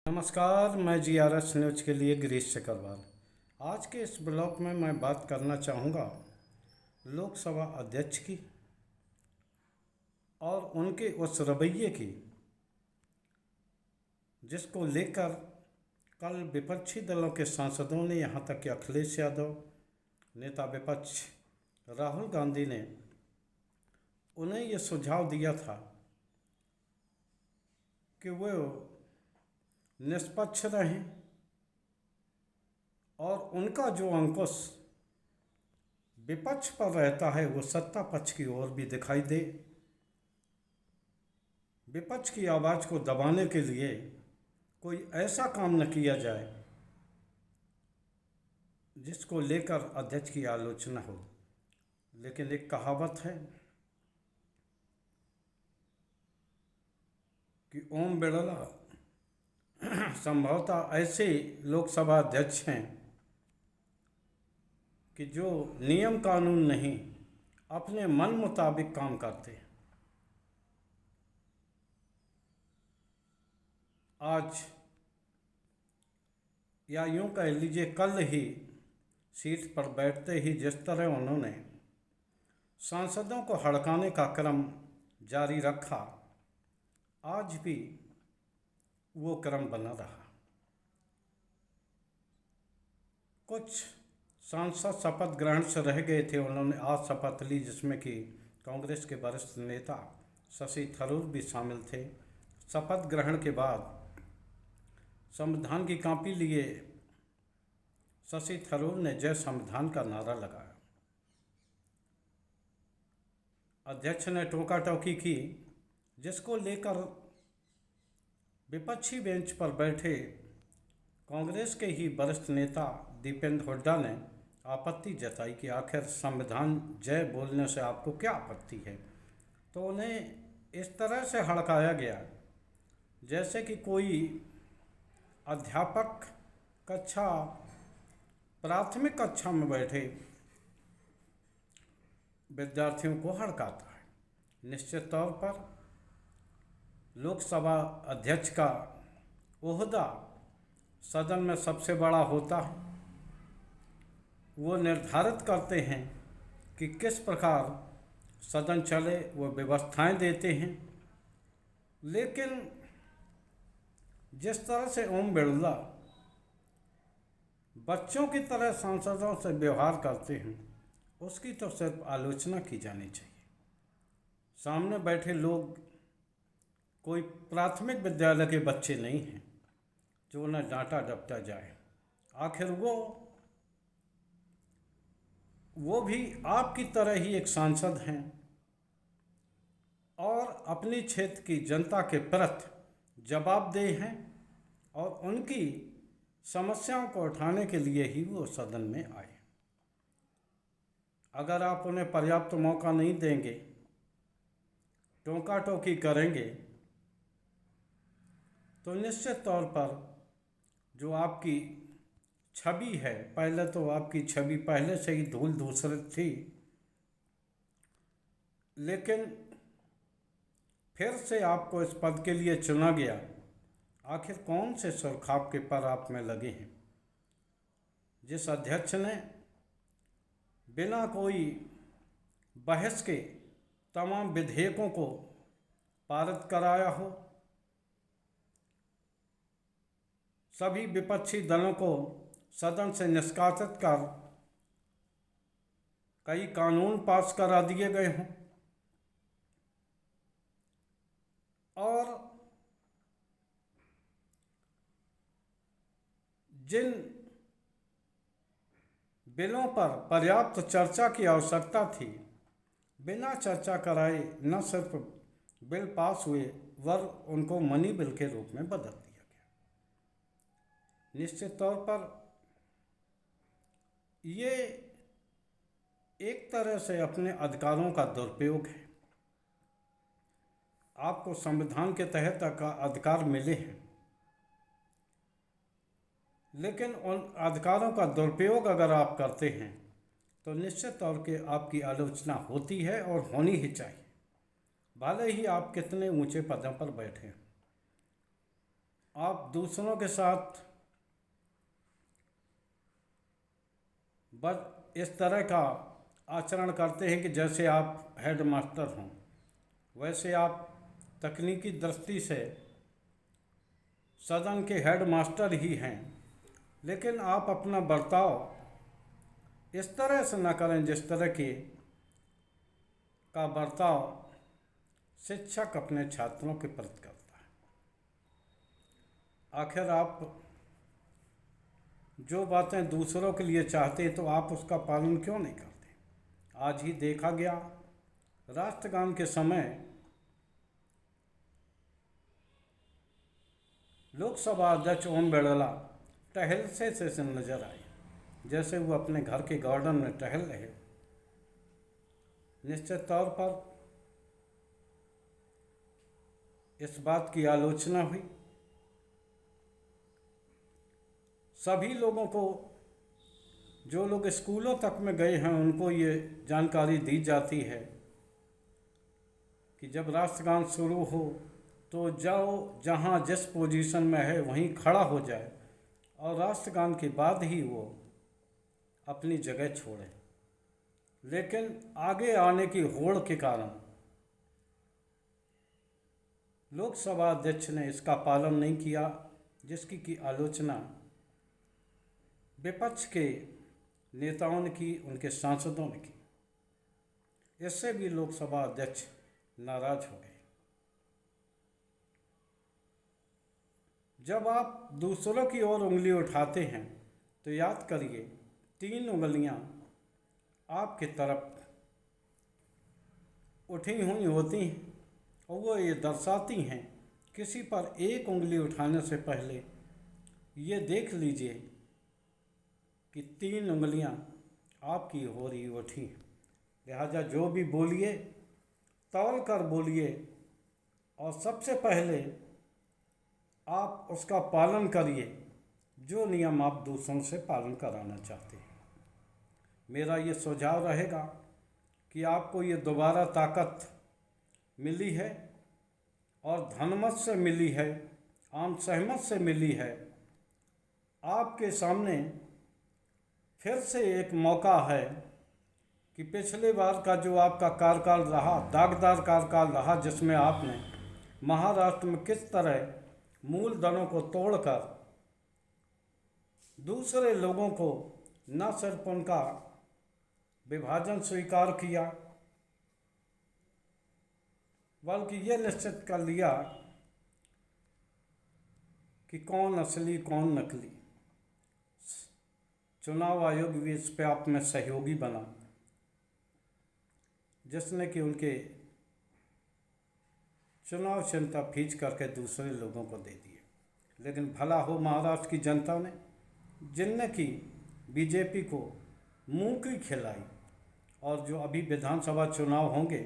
नमस्कार, मैं GRS news के लिए गिरीश चक्रवाल। आज के इस ब्लॉग में मैं बात करना चाहूँगा लोकसभा अध्यक्ष की और उनके उस रवैये की जिसको लेकर कल विपक्षी दलों के सांसदों ने, यहाँ तक कि अखिलेश यादव, नेता विपक्ष राहुल गांधी ने उन्हें ये सुझाव दिया था कि वो निष्पक्ष रहें और उनका जो अंकुश विपक्ष पर रहता है वो सत्ता पक्ष की ओर भी दिखाई दे। विपक्ष की आवाज़ को दबाने के लिए कोई ऐसा काम न किया जाए जिसको लेकर अध्यक्ष की आलोचना हो। लेकिन एक कहावत है कि ओम बिड़ला संभवतः ऐसे लोकसभा अध्यक्ष हैं कि जो नियम कानून नहीं, अपने मन मुताबिक काम करते हैं। आज या यूं कह लीजिए कल ही सीट पर बैठते ही जिस तरह उन्होंने सांसदों को हड़काने का क्रम जारी रखा, आज भी वो क्रम बना रहा। कुछ सांसद शपथ ग्रहण से रह गए थे, उन्होंने आज शपथ ली, जिसमें कि कांग्रेस के वरिष्ठ नेता शशि थरूर भी शामिल थे। शपथ ग्रहण के बाद संविधान की कॉपी लिए शशि थरूर ने जय संविधान का नारा लगाया। अध्यक्ष ने टोका टोकी की, जिसको लेकर विपक्षी बेंच पर बैठे कांग्रेस के ही वरिष्ठ नेता दीपेंद्र हुड्डा ने आपत्ति जताई कि आखिर संविधान जय बोलने से आपको क्या आपत्ति है। तो उन्हें इस तरह से हड़काया गया जैसे कि कोई अध्यापक प्राथमिक कक्षा में बैठे विद्यार्थियों को हड़काता है। निश्चित तौर पर लोकसभा अध्यक्ष का ओहदा सदन में सबसे बड़ा होता है। वो निर्धारित करते हैं कि किस प्रकार सदन चले, वो व्यवस्थाएं देते हैं। लेकिन जिस तरह से ओम बिड़ला बच्चों की तरह सांसदों से व्यवहार करते हैं, उसकी तो सिर्फ आलोचना की जानी चाहिए। सामने बैठे लोग कोई प्राथमिक विद्यालय के बच्चे नहीं हैं जो उन्हें डांटा डपटा जाए। आखिर वो भी आपकी तरह ही एक सांसद हैं और अपनी क्षेत्र की जनता के प्रति जवाबदेह हैं और उनकी समस्याओं को उठाने के लिए ही वो सदन में आए। अगर आप उन्हें पर्याप्त मौका नहीं देंगे, टोका टोकी करेंगे, तो निश्चित तौर पर जो आपकी छवि है, पहले तो आपकी छवि पहले से ही धूल धूसरित थी, लेकिन फिर से आपको इस पद के लिए चुना गया। आखिर कौन से सुरखाब के पर आप में लगे हैं? जिस अध्यक्ष ने बिना कोई बहस के तमाम विधेयकों को पारित कराया हो, सभी विपक्षी दलों को सदन से निष्कासित कर कई कानून पास करा दिए गए हों और जिन बिलों पर पर्याप्त चर्चा की आवश्यकता थी, बिना चर्चा कराए न सिर्फ बिल पास हुए, वरन उनको मनी बिल के रूप में बदल दिया गया। निश्चित तौर पर ये एक तरह से अपने अधिकारों का दुरुपयोग है। आपको संविधान के तहत अधिकार मिले हैं, लेकिन उन अधिकारों का दुरुपयोग अगर आप करते हैं तो निश्चित तौर के आपकी आलोचना होती है और होनी ही चाहिए, भले ही आप कितने ऊंचे पदों पर बैठे हैं। आप दूसरों के साथ बस इस तरह का आचरण करते हैं कि जैसे आप हेड मास्टर हों, वैसे आप तकनीकी दृष्टि से सदन के हेड मास्टर ही हैं, लेकिन आप अपना बर्ताव इस तरह से न करें जिस तरह का बर्ताव शिक्षक अपने छात्रों के प्रति करता है। आखिर आप जो बातें दूसरों के लिए चाहते तो आप उसका पालन क्यों नहीं करते? आज ही देखा गया, राष्ट्रगान के समय लोकसभा अध्यक्ष ओम बिरला टहलते से नजर आए, जैसे वो अपने घर के गार्डन में टहल रहे। निश्चित तौर पर इस बात की आलोचना हुई। सभी लोगों को, जो लोग स्कूलों तक में गए हैं, उनको ये जानकारी दी जाती है कि जब राष्ट्रगान शुरू हो तो जाओ जहाँ जिस पोजीशन में है वहीं खड़ा हो जाए और राष्ट्रगान के बाद ही वो अपनी जगह छोड़े। लेकिन आगे आने की होड़ के कारण लोकसभा अध्यक्ष ने इसका पालन नहीं किया, जिसकी की आलोचना विपक्ष के नेताओं ने की, उनके सांसदों ने की। इससे भी लोकसभा अध्यक्ष नाराज हो गए। जब आप दूसरों की ओर उंगली उठाते हैं तो याद करिए 3 उंगलियां आपकी तरफ उठी हुई होती हैं और वो ये दर्शाती हैं, किसी पर एक उंगली उठाने से पहले ये देख लीजिए कि 3 उंगलियां आपकी हो रही उठी। लिहाजा जो भी बोलिए तौल कर बोलिए और सबसे पहले आप उसका पालन करिए जो नियम आप दूसरों से पालन कराना चाहते हैं। मेरा ये सुझाव रहेगा कि आपको ये दोबारा ताकत मिली है और धनमत से मिली है, आम सहमत से मिली है। आपके सामने फिर से एक मौका है कि पिछले बार का जो आपका कार्यकाल रहा, दागदार कार्यकाल रहा, जिसमें आपने महाराष्ट्र में किस तरह मूल दलों को तोड़कर दूसरे लोगों को न सिर्फ उनका विभाजन स्वीकार किया, बल्कि ये निश्चित कर लिया कि कौन असली कौन नकली। चुनाव आयोग भी इस पे आप में सहयोगी बना, जिसने कि उनके चुनाव चिंता फीच करके दूसरे लोगों को दे दिए। लेकिन भला हो महाराष्ट्र की जनता ने, जिनने कि बीजेपी को मुंह की खिलाई, और जो अभी विधानसभा चुनाव होंगे,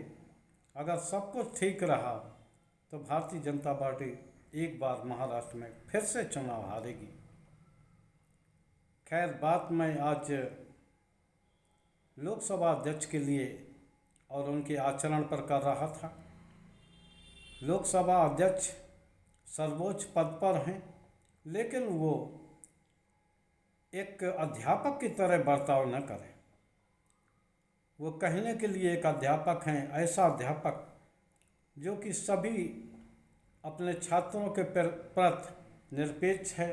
अगर सब कुछ ठीक रहा तो भारतीय जनता पार्टी एक बार महाराष्ट्र में फिर से चुनाव हारेगी। खैर, बात मैं आज लोकसभा अध्यक्ष के लिए और उनके आचरण पर कर रहा था। लोकसभा अध्यक्ष सर्वोच्च पद पर हैं, लेकिन वो एक अध्यापक की तरह बर्ताव न करें। वो कहने के लिए एक अध्यापक हैं, ऐसा अध्यापक जो कि सभी अपने छात्रों के प्रति निरपेक्ष है,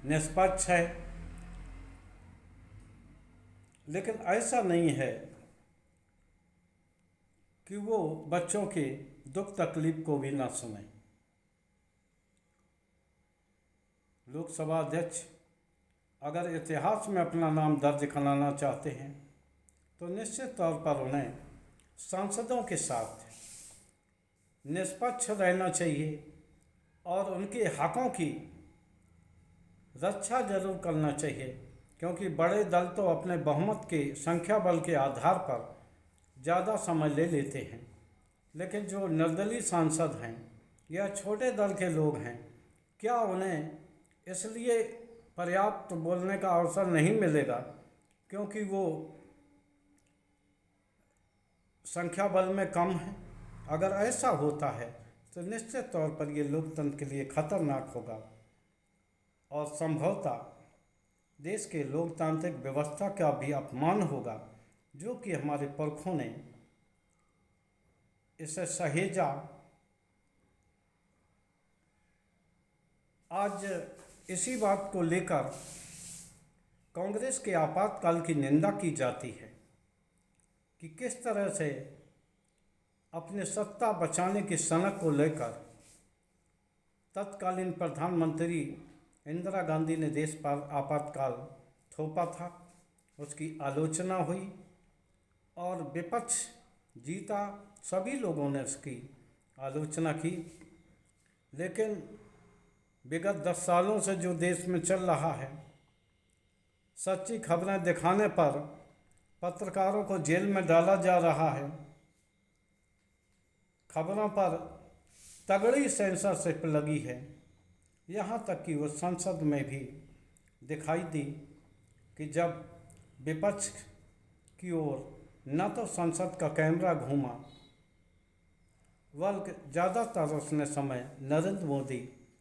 निष्पक्ष है, लेकिन ऐसा नहीं है कि वो बच्चों के दुख तकलीफ को भी ना सुने। लोकसभा अध्यक्ष अगर इतिहास में अपना नाम दर्ज कराना चाहते हैं तो निश्चित तौर पर उन्हें सांसदों के साथ निष्पक्ष रहना चाहिए और उनके हकों की रक्षा जरूर करना चाहिए, क्योंकि बड़े दल तो अपने बहुमत के संख्या बल के आधार पर ज़्यादा समय ले लेते हैं, लेकिन जो निर्दलीय सांसद हैं या छोटे दल के लोग हैं, क्या उन्हें इसलिए पर्याप्त बोलने का अवसर नहीं मिलेगा क्योंकि वो संख्या बल में कम है? अगर ऐसा होता है तो निश्चित तौर पर ये लोकतंत्र के लिए खतरनाक होगा और संभवतः देश के लोकतांत्रिक व्यवस्था का भी अपमान होगा, जो कि हमारे पुरखों ने इसे सहेजा। आज इसी बात को लेकर कांग्रेस के आपातकाल की निंदा की जाती है कि किस तरह से अपने सत्ता बचाने की सनक को लेकर तत्कालीन प्रधानमंत्री इंदिरा गांधी ने देश पर आपातकाल थोपा था। उसकी आलोचना हुई और विपक्ष जीता, सभी लोगों ने उसकी आलोचना की। लेकिन विगत 10 सालों से जो देश में चल रहा है, सच्ची खबरें दिखाने पर पत्रकारों को जेल में डाला जा रहा है, खबरों पर तगड़ी सेंसरशिप लगी है, यहाँ तक कि वो संसद में भी दिखाई दी कि जब विपक्ष की ओर न तो संसद का कैमरा घूमा, बल्कि ज़्यादातर उसने समय नरेंद्र मोदी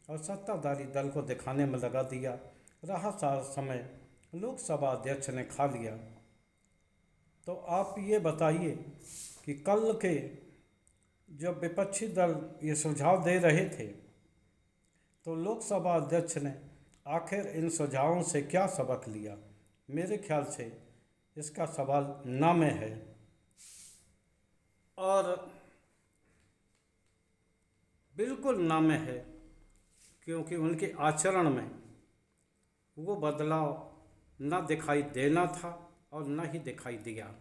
और सत्ताधारी दल को दिखाने में लगा दिया, रहा सारा समय लोकसभा अध्यक्ष ने खा लिया। तो आप ये बताइए कि कल के जब विपक्षी दल ये सुझाव दे रहे थे, तो लोकसभा अध्यक्ष ने आखिर इन सुझावों से क्या सबक लिया? मेरे ख्याल से इसका सवाल ना में है और बिल्कुल ना में है, क्योंकि उनके आचरण में वो बदलाव न दिखाई देना था और न ही दिखाई दिया।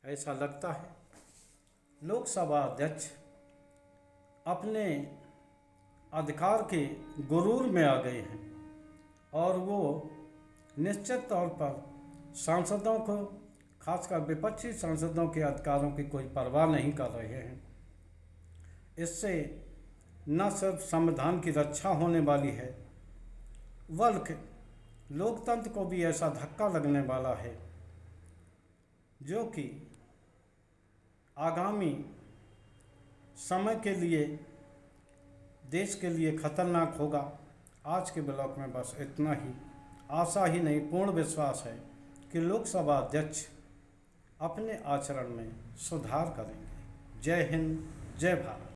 ऐसा लगता है लोकसभा अध्यक्ष अपने अधिकार के गुरूर में आ गए हैं और वो निश्चित तौर पर सांसदों को, खासकर विपक्षी सांसदों के अधिकारों की कोई परवाह नहीं कर रहे हैं। इससे न सिर्फ संविधान की रक्षा होने वाली है, बल्कि लोकतंत्र को भी ऐसा धक्का लगने वाला है जो कि आगामी समय के लिए देश के लिए खतरनाक होगा। आज के ब्लॉग में बस इतना ही। आशा ही नहीं, पूर्ण विश्वास है कि लोकसभा अध्यक्ष अपने आचरण में सुधार करेंगे। जय हिंद, जय भारत।